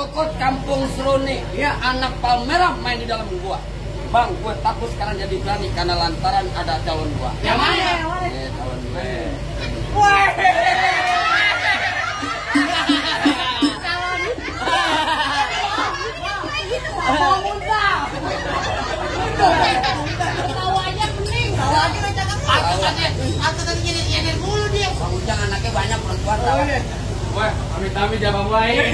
Krokot kampung Seruni. Dia anak Palmerah main di dalam gua. Bang, gue takut sekarang jadi berani karena lantaran ada calon gua. Yang mana? Calon gue. Wah. Tawanya bening. Tawanya udah cakep. Atau tadi jadi mulu dia. Bang Ujang anaknya banyak perempuan. Wah, amit-amit ya Bang Wai.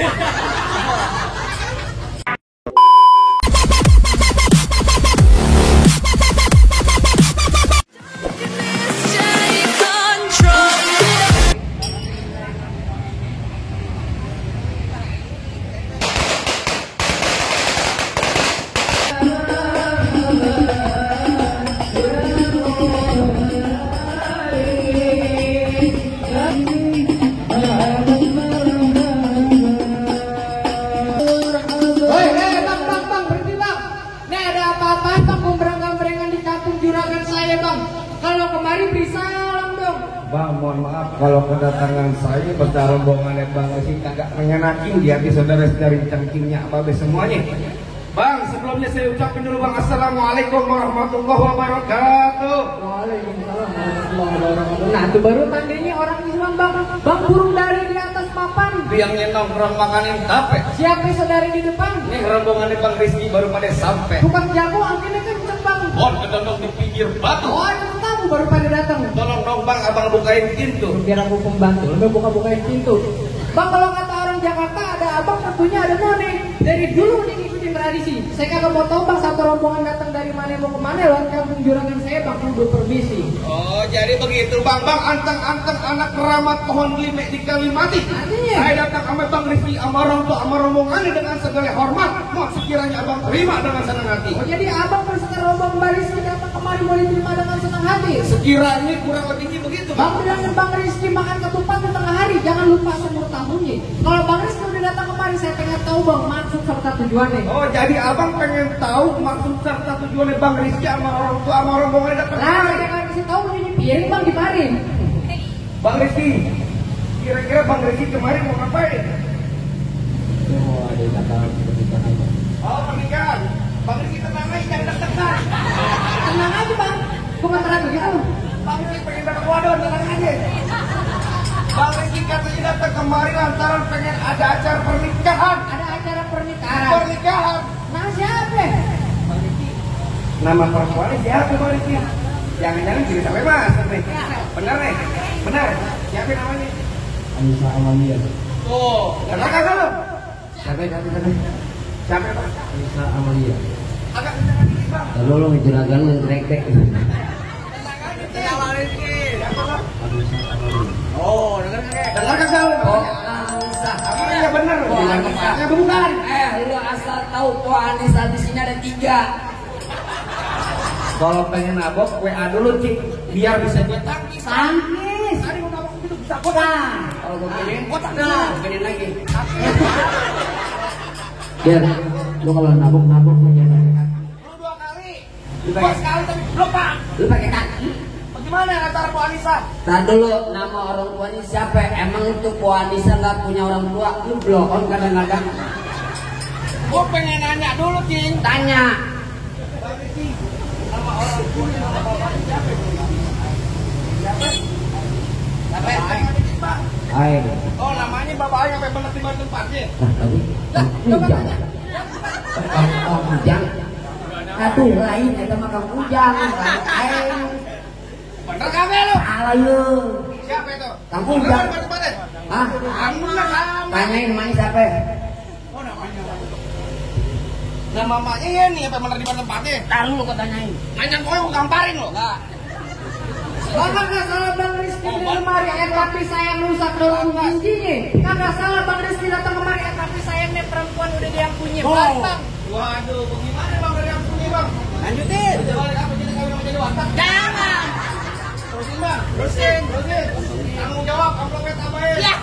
Bang, mohon maaf kalau kedatangan saya bersama rombongan yang Bang Esi kagak mengenakin di hati saudara-saudari cangkingnya Babe semuanya. Bang, sebelumnya saya ucapin dulu Bang, Assalamualaikum warahmatullahi wabarakatuh. Waalaikumsalam warahmatullahi wabarakatuh. Nah, itu baru tandanya orang Islam Bang. Bang burung dari di atas papan. Biangnya nongkrong makanin tape. Siapa saudari di depan? Nih rombongan Bang Rizky baru pada sampai. Tukang jago anginnya kenceng Bang. Bon, kedondong di pinggir batu. Oh, itu kamu baru pada datang. Tolong dong Bang, abang bukain pintu. Biar aku pembantu, lebih buka-bukain pintu. Bang, kalau kata orang Jakarta ada abang, tentunya ada none. Dari dulu nih ngikutin tradisi. Saya kagak mau tahu Bang, satu rombongan datang dari mana mau kemana lewat kampung Jurangan saya Bang, kudu permisi. Oh, jadi begitu Bang. Bang, anteng-anteng anak keramat pohon lime di Kalimati. Artinya? Saya datang sama Bang Rizky sama orang tua sama rombongannya dengan segala hormat. Mau sekiranya abang terima dengan senang hati. Oh, jadi abang berserta rombongan baris datang kemari mau diterima dengan senang hati. Sekiranya kurang lebihnya begitu Bang, Bang. dengan Bang Rizky makan ketupat di tengah hari, jangan lupa seumur tahunnya. Kalau Bang Rizky udah datang kemari, saya pengen tahu Bang maksud serta tujuannya. Oh, jadi abang pengen tahu maksud serta tujuannya Bang Rizky sama orang tua sama rombongannya datang Nah, kemari. saya kasih tahu ini piring Bang di mari. Bang Rizky, kira-kira Bang Rizky kemarin mau ngapain? Oh, ada kata pernikahan. Oh, pernikahan. Bang Rizky tenang aja, jangan deg-degan. Tenang aja Bang, bukan terang begitu. Bang Rizky pengen dapat wadon, tenang aja. Bang Rizky katanya datang kemari lantaran pengen ada acara pernikahan. Ada acara pernikahan. Pernikahan. Nah, siapa? Bang Rizky, nama perempuannya siapa Bang Rizky? Jangan-jangan jadi sampai mas nih. Benar nih? Benar? Siapa namanya? Anissa Amalia. Oh, benar kagak lo? Siapa? Siapa Bang? Anissa Amalia. Agak kencang dikit Bang. Lalu lo ngejuragan ngekrek-krek. Tenang aja Bang Rizky. Siapa Bang? Anissa Amalia. Oh, dengar kagak lo? Oh, Anissa. Iya benar. Bukan, Pak. Bukan. Lu asal tahu kok Anissa di sini ada 3. Kalau pengen nabok, WA dulu Cik, biar bisa buat tangkis. Tangkis. Tadi mau nabok gitu bisa kotak. Kalau gue gini, Kotak nah, gini lagi. Biar lo kalau nabok aja. Lu 2 kali. Gua sekali tapi belum Pak. Lu pakai kaki. Bagaimana antara Bu Anissa? Tar dulu, nama orang tuanya siapa? Emang itu Bu Anissa nggak punya orang tua? Lu blow on kadang-kadang. Gua pengen nanya dulu Cing. Tanya. Bang Rizky, nama orang tuanya nama bapaknya siapa? Siapa? Siapa? Pak. Hai. Oh namanya bapaknya sampai bener di tempatnya. Nah, tadi Ujang. Kang Ujang. Aduh, lain eta mah Kang Ujang, lain aing. Bener kagak lu? Salah lu. Siapa itu? Kang Ujang. Bener tempatnya? Hah? Bener sama. Tanyain namanya siapa? Oh namanya. Nama mamanya ya nih sampai bener di tempatnya. Tar lu kok tanyain. Nanya gue mau gamparin lo. Enggak. Bang, kagak salah Bang Rizky di lemari tapi saya rusak dalam kuncinya. Kagak salah Bang Rizky datang kemari tapi sayangnya perempuan udah dia yang punya. Bang, Bang. Waduh, bagaimana Bang dari yang punya Bang? Lanjutin. Balik apa jadi kawin sama jadi wanita? Jangan. Terusin Bang, terusin. Tanggung jawab, amplopnya tambahin. Ya.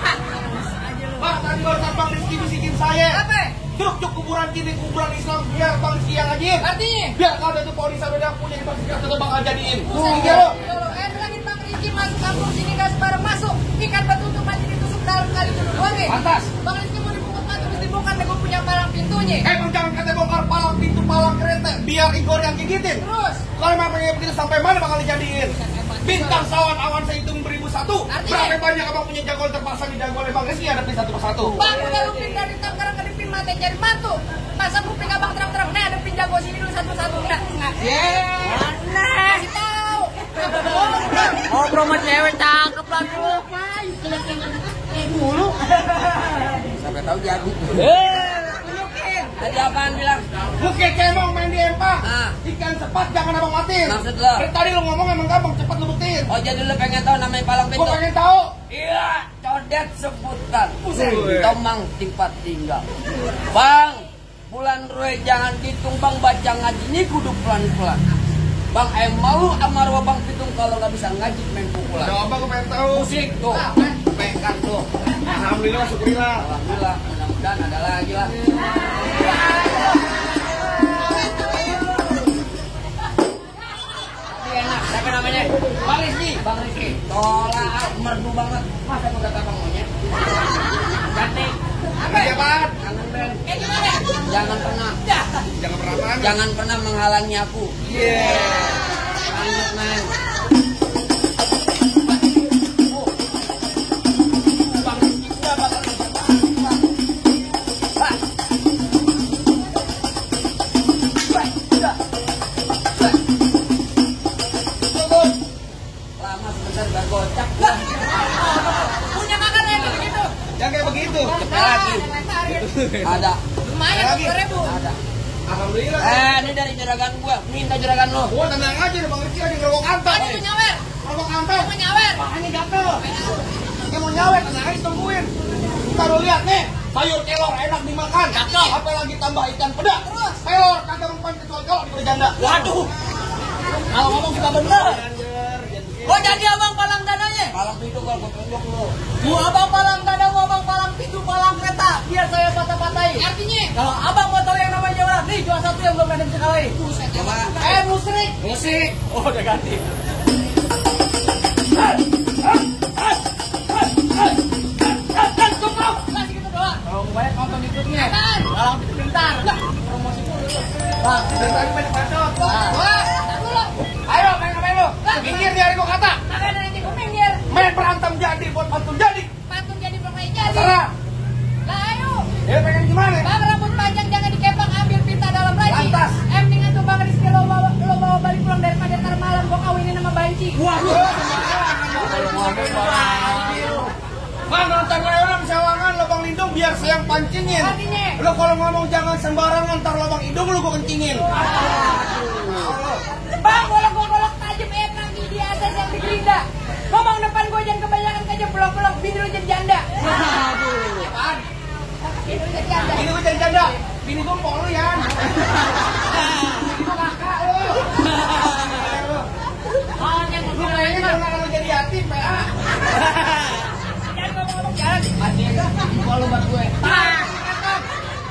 Bang, tadi barusan Bang Rizky bisikin saya. Apa? Cuk kuburan kiri, kuburan Islam, biar Bang Rizky yang ngajiin. Artinya? Biar kalau ada tuh polisi beda punya Bang Rizky atau Bang jadiin. Iya lo. Bilangin Bang Rizky masuk kampung sini gak sembarang masuk. Ikan batu untuk mati ditusuk dalam kali dulu doang. Pantas. Bang Rizky mau dipungut mati, mesti bukan gue punya namanya? Emang jangan kata bongkar palang pintu palang kereta biar Igor yang gigitin. Terus? Kalau emang pengen begitu sampai mana bakal dijadiin? Bintang sawan awan sehitung 1001. Artinya? Berapa banyak abang punya jagoan terpasang di jagoan Bang Rizky hadapin satu persatu. Bang, udah lu pindah di Tangerang ngadepin mata cari mantu. Masa kuping abang terang-terang, nah adepin jago sini dulu satu-satu. Nah, mana? Kasih tahu. Ngobrol sama cewek cakep lagi lu. Mulu. Sampai tahu jadi. Tunjukin. Tadi apaan bilang? Bukan cemong main di empang. Ah. Ikan cepat jangan abang matiin. Maksud lo? Dari tadi lo ngomong emang gampang cepat lu buktiin. Oh jadi lu pengen tahu namanya palang pintu? Gua pengen tahu. Iya, codet sebutan. Tomang tempat tinggal. Bang, bulan Roy jangan dihitung bang, baca ngaji ini kudu pelan-pelan. Bang, malu sama arwah bang Pitung kalau nggak bisa ngaji main pukulan. Ada apa gua pengen tahu? Musik tuh, pekan tuh. Alhamdulillah, syukurillah. Alhamdulillah, mudah-mudahan ada lagi lah. Tapi enak, siapa namanya? Bang Rizky. Bang Rizky. Tolak, merdu banget. Masa aku kata bang monyet? Cantik. Apa ya, Pak? Kangen Ben. Gimana? Jangan pernah. Jangan pernah apaan? Jangan pernah menghalangi aku. Lanjut, men. Bang Rizky gua bakal lama sebentar gak gocap. Punya kakak yang begitu. Jangan kayak begitu. Cepet lagi. Ada. Lumayan Lagi. 10.000. Ada. Alhamdulillah. Ini dari juragan gua. Minta juragan lo. Gua tenang aja nih Bang Rizky lagi ngerokok kantong. Tadi lu nyawer. Ngerokok kantong. Mau nyawer. Makanya gatel. Dia mau nyawet, tenang aja tungguin. Ntar lu lihat nih, sayur kelor enak dimakan. Cakep. Apalagi tambah ikan peda. Terus. Kelor kagak mempan kecuali kalau di janda. Waduh. Kalau ngomong kita bener. Oh jadi abang palang dananya? Palang pintu gua tunjuk lu. Mau abang palang dada, mau abang palang pintu, palang kereta. Biar saya patah-patahin. Artinya? Kalau abang mau tahu yang namanya juara, nih juara satu yang belum ada yang bisa kalahin. Coba. Musrik. Musik. Oh udah ganti. Masih gitu doang. Kalau banyak nonton YouTube-nya. Apaan? Palang pintu pintar. Promosi dulu. Bang, dari tadi banyak bacot. Wah, tak dulu. Ayo, main apa lu? Minggir di hari gua kata. Kagak ada yang minggir. Main berantem jadi buat pantun jadi. Pantun jadi pemain jadi. Terserah. Lah ayo. Ya pengen gimana? Bang rambut panjang jangan dikepang, ambil pita dalam laci. Lantas. Mendingan tuh Bang Rizky lo bawa balik pulang daripada ntar malam gua kawinin sama Banci. Waduh. Bang nonton lelang sawangan lubang lindung biar saya yang pancingin. Artinya? Lo kalau ngomong jangan sembarangan ntar lubang hidung lu gua kencingin. Bang, gua golok tajam emang di atas yang di gerinda. Ngomong depan gua jangan kebanyakan aja pelok-pelok bini lu jadi janda. Apaan? Bini lu jadi janda. Ini gua jadi janda. Bini gua mau lu ya. Bini gua kakak lu. Oh, yang Lu kayaknya jangan lu jadi yatim, PA. jangan ngomong jalan. Asik. Kalau buat gue.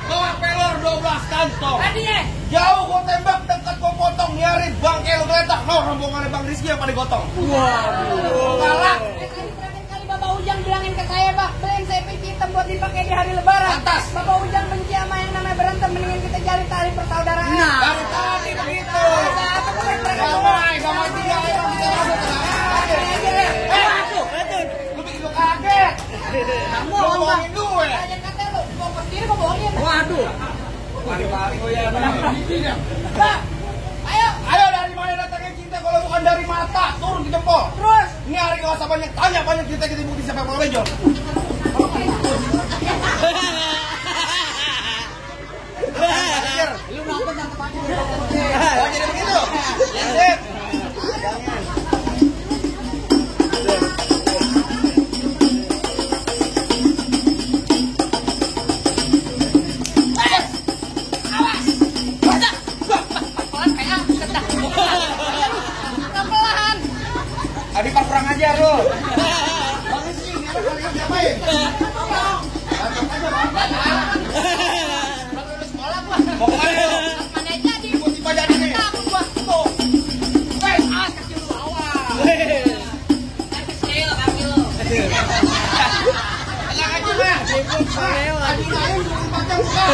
Bawa pelor 12 kantong. Artinya? Jauh gua tembak, dekat gua potong, nyarin bangke lu geletak. No, rombongan Bang Rizky yang pada gotong. Galak. Terakhir kali Bapak Ujang bilangin ke saya, Pak, beliin saya peci hitam buat dipakai di hari Lebaran. Lantas. Bapak Ujang benci sama yang namanya berantem, mendingan kita jalin tali persaudaraan. Dari tadi begitu. Damai, damai dia emang kita rambut tenang aja. Lu bikin lu kaget. Kamu Lu ngomongin gue. Tanya kata lu, bongkar sendiri kok bohongin. Waduh. Mari-mari gue ya. Pak, ayo. Ayo dari mana datangnya cinta kalau bukan dari mata, turun ke jempol. Terus. Ini hari gak usah banyak tanya, banyak kita bukti siapa yang mau benjol. Lu nonton yang tepatnya. Oh jadi begitu? Sip. Pelan-pelan. Adi pas perang aja lu. Bang Rizky, ini anak kalian diapain? Mau kemana lu? Mana jadi? Tiba-tiba jadi nih. Takut gua. Tuh. Weh, Kecil lu awal. Weh. Kecil kaki lu. Tenang aja, Bang. Adi main, 24 jam buka.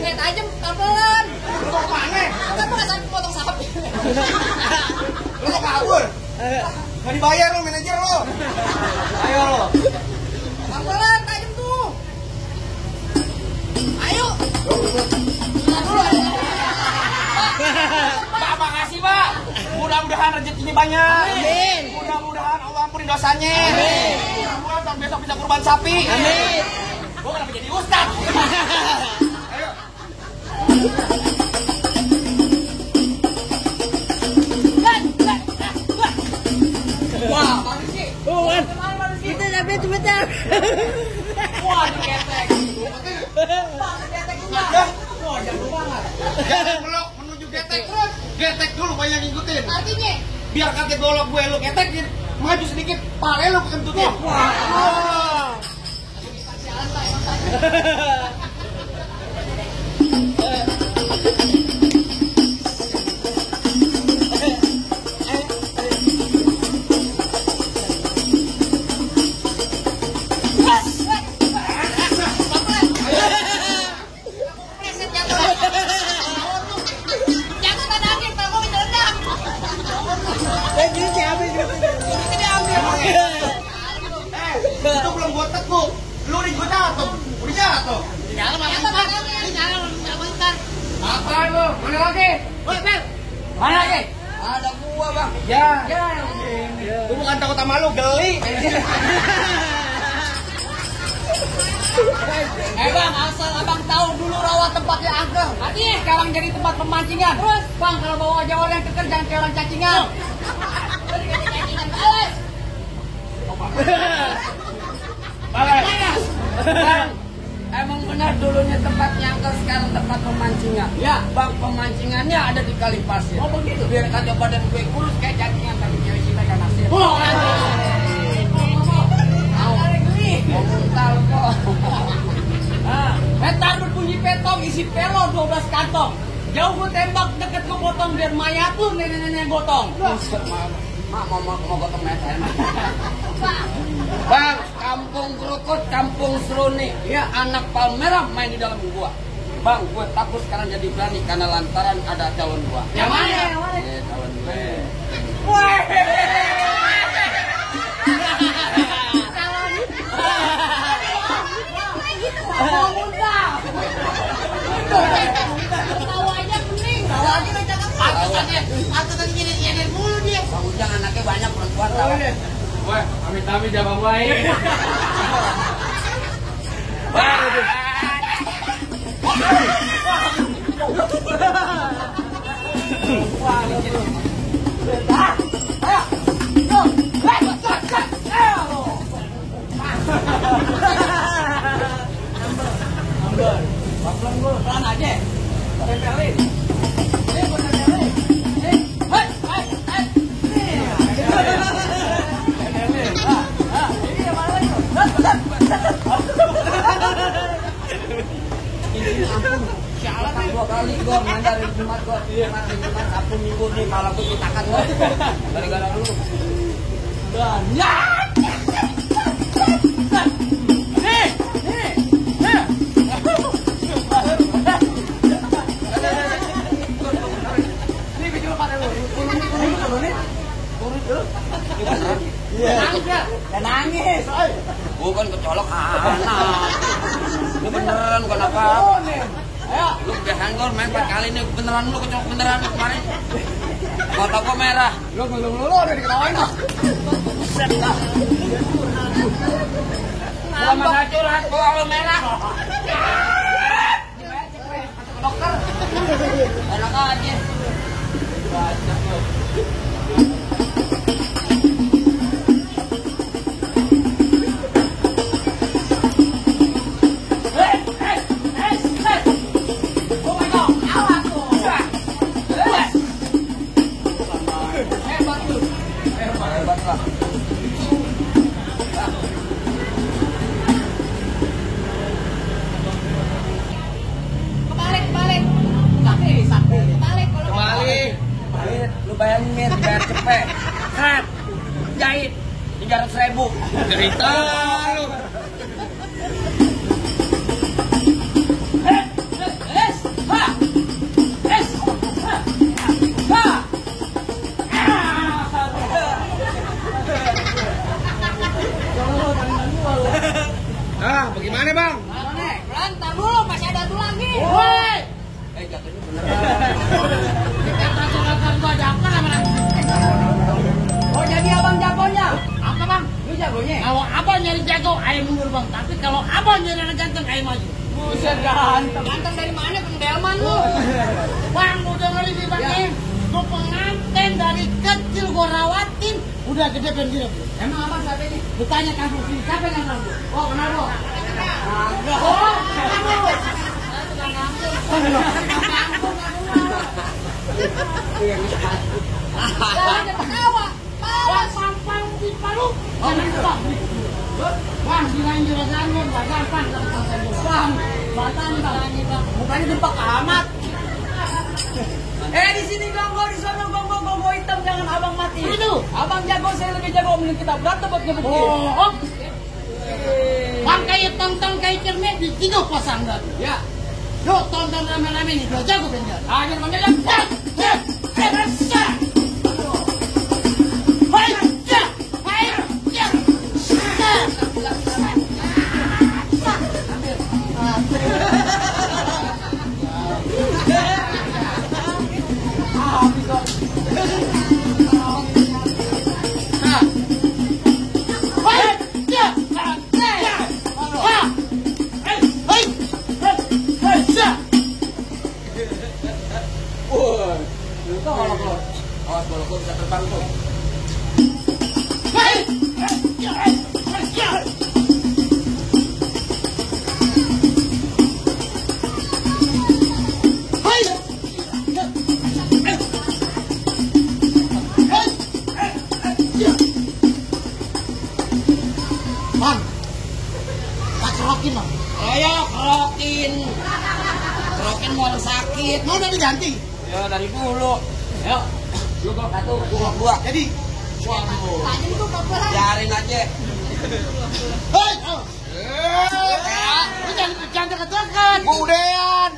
Kayak tajam, pelan. Lu mau kemana? Kan bukan sampai potong sapi. Lu mau kabur? Nggak dibayar lo, manajer lo. Ayo lo. Pelan, tajam tuh. Ayo. Pak, makasih Pak. Mudah-mudahan rezekinya banyak. Amin. Mudah-mudahan Allah ampunin dosanya. Amin. Mudah-mudahan tahun besok bisa kurban sapi. Amin. Gue kenapa jadi ustaz? Ayo. Wah, manusia. Kita sampai sebentar. Wah, ketek. Ketek juga. Wah, jago banget. Jangan belok menuju getek. Getek dulu banyak ngikutin. Artinya? Biar kata golok gue lu getekin, maju sedikit, pale lu kentutin. Wah. Itu belum gue tekuk, lu nih gue jatuh, udah jatuh. Apa lu? Mana lagi? Mana lagi? Ada gua bang. Ya. Gue bukan takut sama lu, geli. Bang, asal abang tahu dulu rawa tempatnya angker. Artinya sekarang jadi tempat pemancingan. Terus, bang kalau bawa aja orang yang keker jangan kayak orang cacingan. Bang, emang benar dulunya tempatnya angker, sekarang tempat pemancingan. Ya. Bang, pemancingannya ada di kali pasir. Oh, begitu. Biar kata badan gue kurus kayak cacingan tapi cewek cinta kan nasir. Oh, Mau mental kok. Petar berbunyi petong isi pelo 12 kantong. Jauh gue tembak deket gue potong biar mayat lu nenek-nenek gotong. Mau gotong meta emang. Bang, kampung Krukut, kampung Seruni. Ya, anak Palmerah main di dalam gua. Bang, gue takut sekarang jadi berani karena lantaran ada calon gua. Yang mana? Calon gue. Mau muda. Tahu aja pening. Tahu aja lo jangan patut tadi jadi mulu dia. Bang Ujang anaknya banyak perempuan tahu. Wah, amit-amit jabang baik. Pelan aja. Tempelin. Sialan 2 kali gua mandarin Jumat gua. Jumat Sabtu Minggu nih malam gua ditakan gua. Gara-gara lu. Banyak. Nangis. Gua kan kecolok anak. Lu beneran bukan apa-apa. Ayo. Lu biasanya gua main 4 kali nih beneran lu kecolok beneran kemarin. Mata gua merah. Lu belum lu udah diketawain loh. Gua mana curhat gua lu merah. Dokter. Enak aja. Hebat lah. Kebalik. Sakit. Kebalik. Kembali. Lu bayangin Mir, bayar cepet. Set. Jahit 300.000. Cerita lu. ayah mundur bang. Tapi kalau abang jadi anak ganteng, ayah maju. Buset ganteng. Ganteng dari mana pendelman lu? Bang, udah ngeri nih bang nih. Gue pengantin dari kecil gue rawatin, udah gede pengen. Emang abang siapa ini? Bertanya kampung sini, siapa yang nganggur? Oh kenal lu? Enggak. Oh, Jangan ketawa. Bang, sampang di Palu. Bang, bang, kirain juragan lu, gak gampang. Bang, batan bang. Mukanya dempak amat. Di sini gonggo, di sana gonggo hitam, jangan abang mati. Itu. Abang jago, saya lebih jago. Mending kita berantem buat ngebukin. Oh, bang kayak tonton kayak cermin di tiga pasang dah. Ya. Yuk tonton rame-rame nih, dua jago penjara. Jangan panggil yang bisa terbang tuh. Bang, tak kerokin bang. Ayo kerokin. Kerokin mau sakit. Mau udah diganti. Ya dari dulu. Ayo. Lu gua satu, gua. Jadi, Waduh. Tadi itu apa? Biarin aja. hei, lu jangan deket-deket. Gua udahan.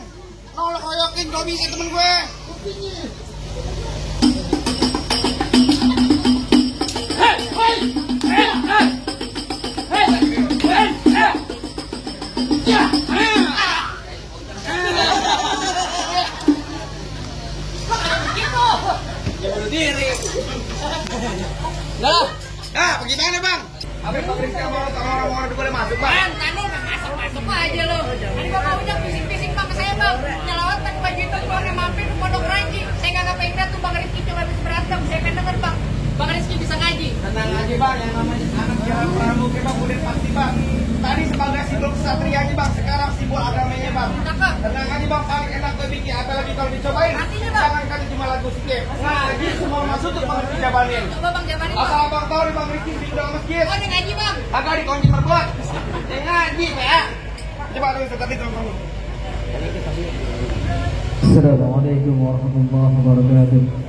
Nolak koyokin gak bisa temen gue. Ya bunuh diri. Lah, bagaimana bang? Habis pabrik yang orang-orang udah boleh masuk bang. Tadi masuk aja lo. Tadi bapak udah pising-pising bang ke saya bang. Nyelawat kan baju itu keluarnya mampir ke Pondok Ranji. Saya nggak ngapain tuh bang Rizky cuma habis berantem. Saya pengen denger bang. Bang Rizky bisa ngaji. Tenang aja bang, yang namanya anak jalan pramuka bang udah pasti bang. Tadi sebagai simbol kesatria aja bang, sekarang simbol agamanya bang. Cakep. Tenang aja bang, paling enak gue bikin apa lagi kalau dicobain. Artinya, Bang? Jangan kali cuma lagu sikit. Ngaji semua masuk untuk bang Rizky jabanin. Coba bang jabanin bang. Asal abang tahu nih bang Rizky di udah masjid. Oh ini ngaji bang. Agak dikunci merbuat. Yang ngaji ya. Coba dulu sekali telepon. Assalamualaikum warahmatullahi wabarakatuh.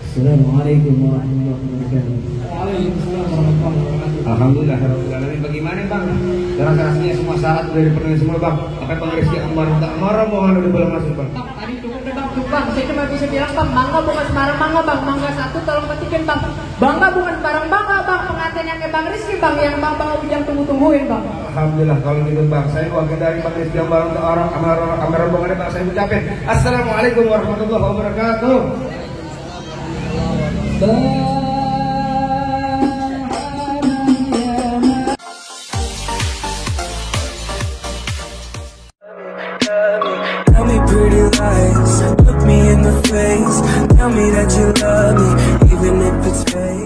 Assalamualaikum warahmatullahi wabarakatuh. Alhamdulillah, bagaimana bang? Rasanya semua syarat udah dipenuhi semua bang. Apa bang Rizky Amar tak marah mohon udah boleh masuk bang. Tadi cukup deh bang. Bang, saya cuma bisa bilang bang, mangga bukan sembarang mangga bang. Mangga satu tolong petikin bang. Bangga bukan barang bangga bang. Pengantin yang kayak bang Rizky bang, yang bang Ujang tunggu-tungguin bang. Alhamdulillah kalau gitu bang, saya wakil dari bang Rizky Amar untuk orang Amar rombongan bang saya ucapin. Assalamualaikum warahmatullahi wabarakatuh. pretty lies. Look me in the face, tell me that you love me, even if it's fake.